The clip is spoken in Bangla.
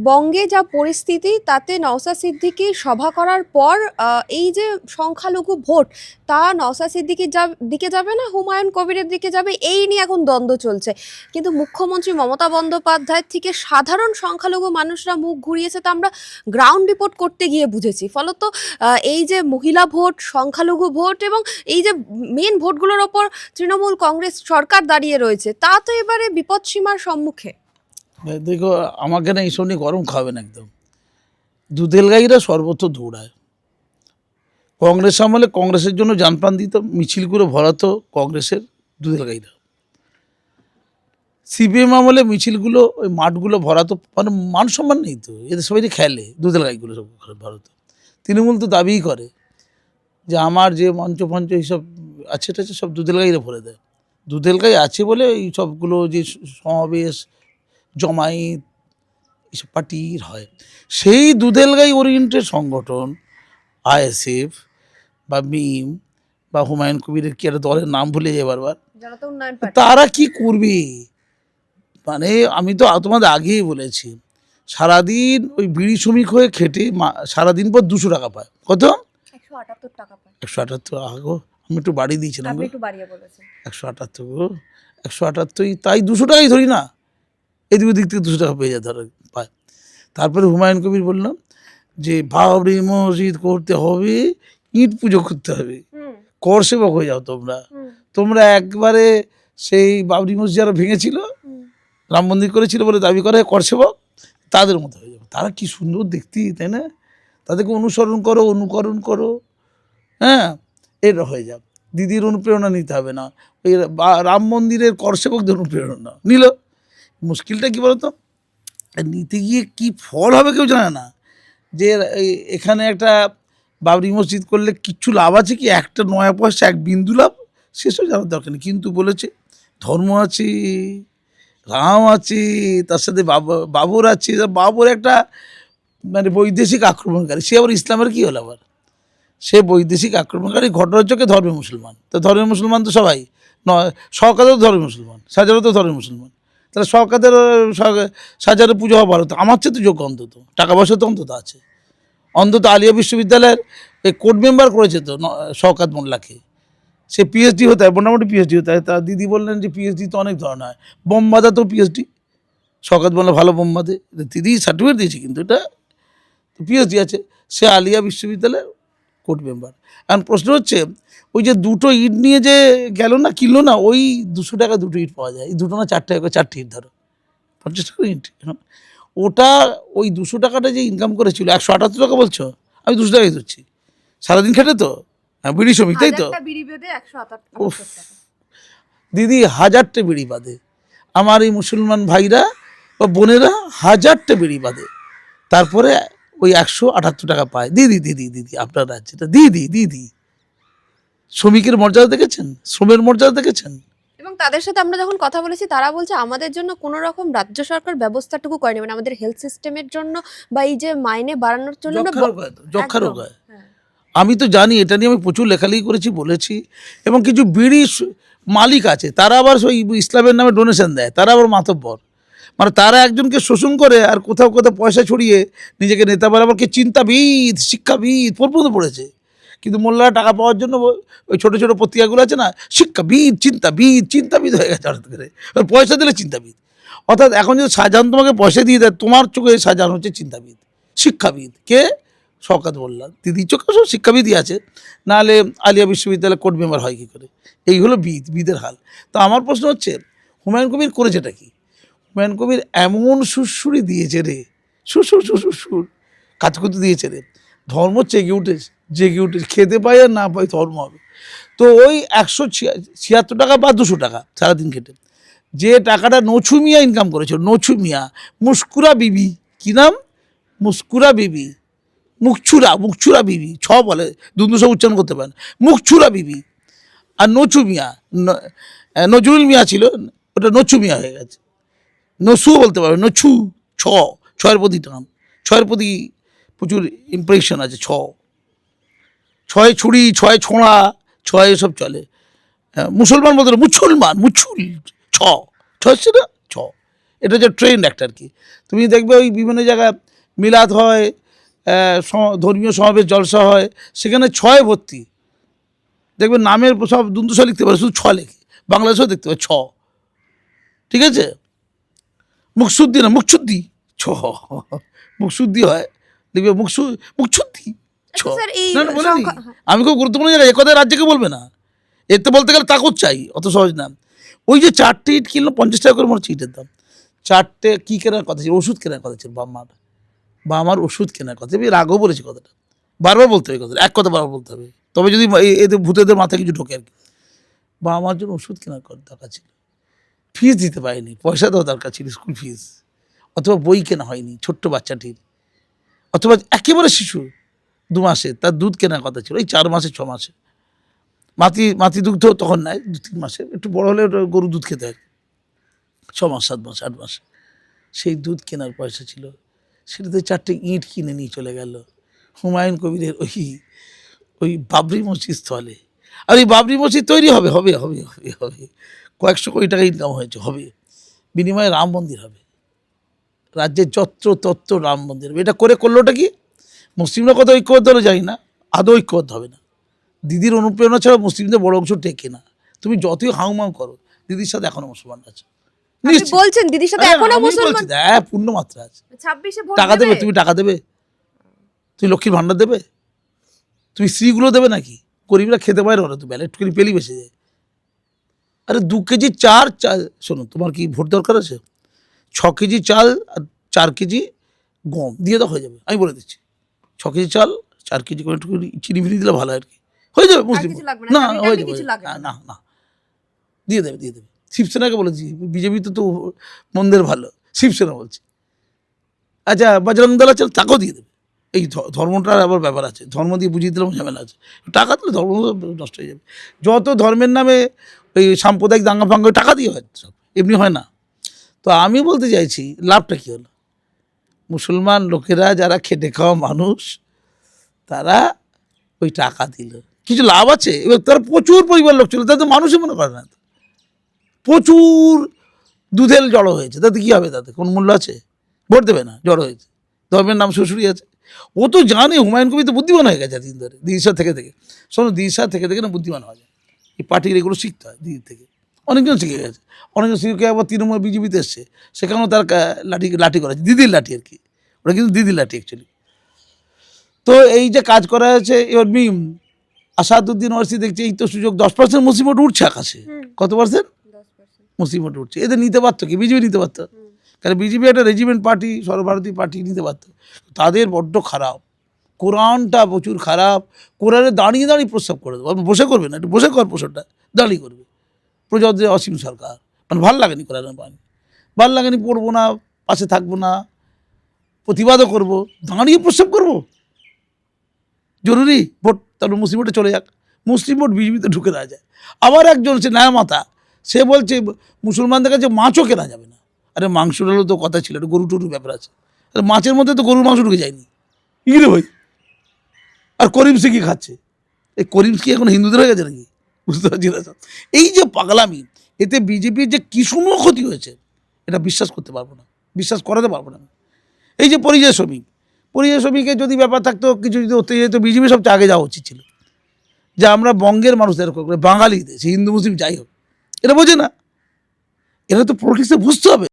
বঙ্গে যা পরিস্থিতি তাতে নওশাদ সিদ্দিকী সভা করার পর এই যে সংখ্যালঘু ভোট তা নওশাদ সিদ্দিকীর দিকে যাবে না হুমায়ুন কবিরের দিকে যাবে, এই নিয়ে এখন দ্বন্দ্ব চলছে। কিন্তু মুখ্যমন্ত্রী মমতা বন্দ্যোপাধ্যায়ের থেকে সাধারণ সংখ্যালঘু মানুষরা মুখ ঘুরিয়েছে, তা আমরা গ্রাউন্ড রিপোর্ট করতে গিয়ে বুঝেছি। ফলত এই যে মহিলা ভোট, সংখ্যালঘু ভোট এবং এই যে মেন ভোটগুলোর ওপর তৃণমূল কংগ্রেস সরকার দাঁড়িয়ে রয়েছে, তা তো এবারে বিপদসীমার সম্মুখে। দেখো, আমাকে না এইসব নিয়ে গরম খাবেন একদম। দুধেল গাইরা সর্বত্র দৌড়ায়। কংগ্রেস আমলে কংগ্রেসের জন্য জানপ্রাণ দিত, মিছিল করে ভরাতো কংগ্রেসের দুধেল গাইরা। সিপিএম আমলে মিছিলগুলো ওই মাঠগুলো ভরাতো, মানে মান সম্মান নেই তো, এদের সবাই খেলে দুধেল গাইগুলো সব ভরাতো। তৃণমূল তো দাবিই করে যে আমার যে মঞ্চ ফঞ্চ এইসব আছে টাছে সব দুধেল গাইরা ভরে দেয়। দুধেল গাই আছে বলে এই সবগুলো যে সমাবেশ জমায়েত এসব পার্টির হয়। সেই দুধেলগাই ওরিয়েন্টেড সংগঠন আইএসএফ বা মিম বা হুমায়ুন কবিরের কি একটা দলের নাম ভুলে যায় বারবার, তারা কি করবে? মানে আমি তো তোমাদের আগেই বলেছি, সারাদিন ওই বিড়ি শ্রমিক হয়ে খেটে সারাদিন পর 200 টাকা পায়। কত? 178 টাকা পায়। 178? আগো আমি একটু বাড়িয়ে দিয়েছিলাম, 178। 178, তাই 200 টাকাই ধরি না, এদিক ওদিক থেকে 200 টাকা পেয়ে যায় ধরো পায়। তারপরে হুমায়ুন কবির বললাম যে বাবরি মসজিদ করতে হবে, ইট পুজো করতে হবে, কর সেবক হয়ে যাও তোমরা। তোমরা একবারে সেই বাবরি মসজিদ যারা ভেঙেছিল, রাম মন্দির করেছিল বলে দাবি করে কর সেবক, তাদের মতো হয়ে যাবে। তারা কি সুন্দর দেখতি, তাই না? তাদেরকে অনুসরণ করো, অনুকরণ করো, হ্যাঁ, এটা হয়ে যাবে। দিদির অনুপ্রেরণা নিতে হবে না, ওই রাম মন্দিরের কর সেবকদের অনুপ্রেরণা নিল। মুশকিলটা কী বলতো, নিতে গিয়ে কি ফল হবে কেউ জানে না। যে এখানে একটা বাবরি মসজিদ করলে কিচ্ছু লাভ আছে কি? একটা নয়া পয়সা, এক বিন্দু লাভ, সেসব জানার দরকার নেই। কিন্তু বলেছে ধর্ম আছে, রাম আছে, তার সাথে বাবর আছে। বাবর একটা মানে বৈদেশিক আক্রমণকারী, সে আবার ইসলামের কী হলো আবার? সে বৈদেশিক আক্রমণকারী, ঘটনার চোখে ধর্মে মুসলমান। তো ধর্মে মুসলমান তো সবাই নয়, শওকতও ধর্মে মুসলমান, সাজারও তো ধর্মে মুসলমান। তাহলে শওকতের সাজারে পুজো হওয়া ভালো, তো আমার চেয়ে তো যোগ্য, অন্তত টাকা পয়সা তো অন্তত আছে। অন্তত আলিয়া বিশ্ববিদ্যালয়ের এই কোর্ট মেম্বার করেছে তো শওকত মোল্লাকে, সে পিএইচডি হতে হয়, মোটামুটি পিএইচডি হতে হয়। তা দিদি বললেন যে পিএইচডি তো অনেক ধরনের হয়, বোম বাঁধা তো পিএইচডি। শওকত মোল্লা ভালো বোম বাঁধে, দিদি সার্টিফিকেট দিয়েছে, কিন্তু এটা পিএইচডি আছে। সে আলিয়া বিশ্ববিদ্যালয়ের কোর্ট মেম্বার। এখন প্রশ্ন হচ্ছে, ওই যে দুটো ইট নিয়ে যে গেল না, কিনলো না, ওই 200 টাকা দুটো ইট পাওয়া যায়। এই দুটো না 4 টাকা, 4টে ইট ধরো 50 টাকা ইট। ওটা ওই 200 টাকাটা যে ইনকাম করেছিল, 178 টাকা বলছো, আমি 200 টাকাই ধরছি। সারাদিন খেটে তো, হ্যাঁ, বিড়ি শ্রমিক, তাই তো? দিদি 1000টে বিড়ি বাঁধে, আমার এই মুসলমান ভাইরা বা বোনেরা 1000টে বিড়ি বাঁধে, তারপরে ওই 178 টাকা পায়। দিদি দিদি দিদি আপনার রাজ্যটা, দিদি দিদি শ্রমিকের মর্যাদা দেখেছেন? শ্রমের মর্যাদা দেখেছেন? এবং তাদের সাথে আমরা যখন কথা বলেছি, তারা বলছে আমাদের জন্য কোনো রকম রাজ্য সরকার ব্যবস্থাটুকু করেনি, মানে আমাদের হেলথ সিস্টেমের জন্য বা এই যে মাইনে বাড়ানোর জন্য। যক্ষা রোগ হয়, আমি তো জানি, এটা নিয়ে আমি প্রচুর লেখালেখি করেছি, বলেছি। এবং কিছু বিড়ি মালিক আছে, তারা আবার ওই ইসলামের নামে ডোনেশন দেয়, তারা আবার মাতব্বর। মানে তারা একজনকে শোষণ করে আর কোথাও কোথাও পয়সা ছড়িয়ে নিজেকে নেতা বরাবর, কে চিন্তাবিদ, শিক্ষাবিদ পর্যন্ত পড়েছে। কিন্তু মোল্লারা টাকা পাওয়ার জন্য ওই ছোটো ছোটো পত্রিকাগুলো আছে না, শিক্ষাবিদ, চিন্তাবিদ, চিন্তাবিদ হয়ে গেছে হঠাৎ করে, পয়সা দিলে চিন্তাবিদ। অর্থাৎ এখন যদি শাহজাহান তোমাকে পয়সা দিয়ে দেয়, তোমার চোখে শাহজাহান হচ্ছে চিন্তাবিদ, শিক্ষাবিদ। কে? শওকত মোল্লা। দিদির চোখে সব শিক্ষাবিদই আছে, নাহলে আলিয়া বিশ্ববিদ্যালয়ে কোর্ট মেম্বার হয় কী করে? এই হলো বিদের হাল। তো আমার প্রশ্ন হচ্ছে, হুমায়ুন কবির করেছেটা কি? হুমায়ুন কবির এমন সুরসুরি দিয়েছে রে, সুর কাতকুতু দিয়েছে রে, ধর্ম জেগে উঠেছে, খেতে পাই আর না পাই ধর্ম হবে। তো ওই 176 টাকা বা 200 টাকা সারাদিন খেটে যে টাকাটা নছু মিয়া ইনকাম করেছিল, নছু মিয়া, মুস্কুরা বিবি, কী নাম? মুস্কুরা বিবি, মুখছুরা বিবি, বলে দুন্দু সব উচ্চারণ করতে পারেন, মুখছুরা বিবি। আর নছু মিয়া, নজরুল মিয়া ছিল, ওটা নছু মিয়া হয়ে গেছে। নছু বলতে পারবে, নছু, ছয়ের প্রতি টান, ছয়ের প্রতি প্রচুর ইমপ্রেশন আছে। ছয় ছুরি, ছয় ছোঁড়া, ছয় এসব চলে। মুসলমান বলতে মুছুল, ছয় হচ্ছে না, এটা হচ্ছে ট্রেন্ড একটা আর কি। তুমি দেখবে ওই বিভিন্ন জায়গায় মিলাদ হয়, ধর্মীয় সমাবেশ জলসা হয়, সেখানে ছয় ভর্তি, দেখবে নামের সব দুন্দুস লিখতে পারে, শুধু ছ লেখে। বাংলাদেশেও দেখতে পাবে ছ, ঠিক আছে, মুখশুদ্ধি না মুখশুদ্ধি ছ, মুখশুদ্ধি হয়, দেখবে মুখশুদ্ধি ছ। আচ্ছা স্যার, এই না না বলিনি, সংখ্যা- আমি খুব গুরুত্বপূর্ণ জায়গায় একথায় রাজ্যকে বলবে না, এতে বলতে গেলে তাকত চাই, অত সহজ না। ওই যে 4টে ইট কিনলো 50 টাকা করে মনে হচ্ছে ইটের দাম। 4টে কী কেনার কথা ছিল, ওষুধ কেনার কথা ছিল, বাবার ওষুধ কেনার কথা। আমি এর আগেও বলেছি কথাটা, বারবার বলতে হবে কথাটা, এক কথা বারবার বলতে হবে, তবে যদি এদের ভূতেদের মাথায় কিছু ঢোকে আর কি। বাবার জন্য ওষুধ কেনার দরকার ছিল, ফিস দিতে পারেনি, পয়সা দেওয়া দরকার ছিল, স্কুল ফিস, অথবা বই কেনা হয়নি ছোট্ট বাচ্চাটির, অথবা একেবারে শিশু 2 মাসে তার দুধ কেনার কথা ছিল, এই 4 মাসে 6 মাসে। মাতৃ দুগ্ধ তখন নেয় 2-3 মাসে, একটু বড় হলে ওটা গরু দুধ খেতে হয়, 6 মাস 7 মাস 8 মাস, সেই দুধ কেনার পয়সা ছিল, সেটাতে 4টে ইট কিনে নিয়ে চলে গেল হুমায়ুন কবিরের ওই বাবরি মসজিদ স্থলে। আর এই বাবরি মসজিদ তৈরি হবে হবে হবে হবে হবে, কয়েকশো কোটি টাকা ইনকাম হয়েছে, হবে, বিনিময়ে রাম মন্দির হবে, রাজ্যের যত্র তত্র রাম মন্দির হবে। এটা করলোটা কি, মুসলিমরা কত ঐক্যবদ্ধ হলো জানি না, আদৌ ঐক্যবদ্ধ হবে না। দিদির অনুপ্রেরণা ছাড়া মুসলিমদের বড় অংশ টেকে না, তুমি যতই হাউমাউ করো, দিদির সাথে এখনো মুসলমান আছে, আপনি নিশ্চিত। বলছেন দিদির সাথে আরে এখনো আমি মুসলমান বলছি, হ্যাঁ পূর্ণ মাত্রা আছে। 26-এ ভোট টাকা দেবে, তুমি টাকা দেবে, তুমি লক্ষ্মীর ভাণ্ডার দেবে, তুমি স্ত্রীগুলো দেবে নাকি? গরিবরা খেতে পারে ওরা, তো ব্যালেট করে পেলি বেসে যায়। আরে 2 কেজি চাল, শোনো, তোমার কি ভোট দরকার আছে? 6 কেজি চাল আর 4 কেজি গম দিয়ে দাও, হয়ে যাবে, আমি বলে দিচ্ছি। 6 কেজি চাল, 4 কেজি করে একটু চিনি ফিনি দিলে ভালো আর কি, হয়ে যাবে মুসলিম। কিছু লাগবে না, না চাবি হয়ে টাবি যাবে, কিছু লাগবে না না। না না, দিয়ে দেবে দিয়ে দেবে। শিবসেনাকে বলেছি, বিজেপি তো মন্দের ভালো, শিবসেনা বলছি। আচ্ছা বজরং দল আছে, তাকেও দিয়ে দেবে। এই ধর্মটার আবার ব্যাপার আছে, ধর্ম দিয়ে বুঝিয়ে দিলাম ঝামেলা আছে, টাকা দিলে ধর্ম নষ্ট হয়ে যাবে। যত ধর্মের নামে ওই সাম্প্রদায়িক দাঙ্গা ফাঙ্গা টাকা দিয়ে হয়, সব এমনি হয় না। তো আমি বলতে চাইছি লাভটা কী হলো, মুসলমান লোকেরা যারা খেটে খাওয়া মানুষ, তারা ওই টাকা দিল, কিছু লাভ আছে। এবার তারা প্রচুর পরিবার লোক ছিল, তাদের মানুষই মনে করে না, প্রচুর দুধেল জড়ো হয়েছে, তাতে কী হবে, তাতে কোন মূল্য আছে? ভোট দেবে না, জড়ো হয়েছে, ধর্মের নাম শ্বশুরি আছে। ও তো জানে হুমায়ুন কবির তো বুদ্ধিমান হয়ে গেছে দিন ধরে, দিদির থেকে শোনো, দিদির থেকে না বুদ্ধিমান হওয়া যায়, এই পার্টির এগুলো শিখতে হয় দিদির থেকে, অনেকজন শিখে গেছে, অনেকজন শিখে আবার তৃণমূল বিজেপিতে এসছে, সেখানেও তার লাঠি করেছে, দিদির লাঠি আর কি, ওটা কিন্তু দিদির লাঠি অ্যাকচুয়ালি। তো এই যে কাজ করা হয়েছে, এবার আসাদুদ্দিন ওয়াইসি দেখছি এই তো সুযোগ, 10% মুসলিম ভোট উঠছে আকাশে, কত পার্সেন্ট 10%। মুসলিম ভোট উঠছে, এদের নিতে পারতো কি, বিজেপি নিতে পারতো, কারণ বিজেপি একটা রেজিমেন্ট পার্টি, সর্বভারতীয় পার্টি, নিতে পারতো। তাদের বড্ড খারাপ, কোরআনটা প্রচুর খারাপ, কোরআনে দাঁড়িয়ে দাঁড়িয়ে প্রস্তাব করে দেবো, বসে করবে না, একটু বসে কর প্রসাবটা, দাঁড়িয়ে করবে। প্রজাদের অসীম সরকার, মানে ভাল লাগেনি কোরআনের বাণী, ভাল লাগেনি, পড়বো না, পাশে থাকবো না, প্রতিবাদও করবো, দাঁড়িয়ে প্রস্তাব করবো, জরুরি ভোট, তারপর মুসলিম ভোটে চলে যাক, মুসলিম ভোট বিজেপিতে ঢুকে দেওয়া যায়। আবার একজন সে ন্যায়মাতা, সে বলছে মুসলমানদের কাছে মাছও কেনা যাবে না। আরে মাংসের হলেও তো কথা ছিল, একটা গরু টরুর ব্যাপার আছে, আরে মাছের মধ্যে তো গরুর মাংস ঢুকে যায়নি, রে ভাই। আর করিম সে কি খাচ্ছে, এই করিম কি এখন হিন্দুদের হয়ে গেছে নাকি, বুঝতে পারছি না। এই যে পাগলামি, এতে বিজেপির যে কী সমূহ ক্ষতি হয়েছে, এটা বিশ্বাস করতে পারবো না, বিশ্বাস করাতে পারবো না। এই যে পরিযায়ী শ্রমিকের যদি ব্যাপার থাকতো, কিছু যদি হতে যেত, বিজেপি সবচেয়ে আগে যাওয়া উচিত ছিল, যে আমরা বঙ্গের মানুষদের বাঙালি দেশ, হিন্দু মুসলিম যাই হোক, এটা বোঝে না, এটা তো পলিটিক্সে বুঝতে হবে।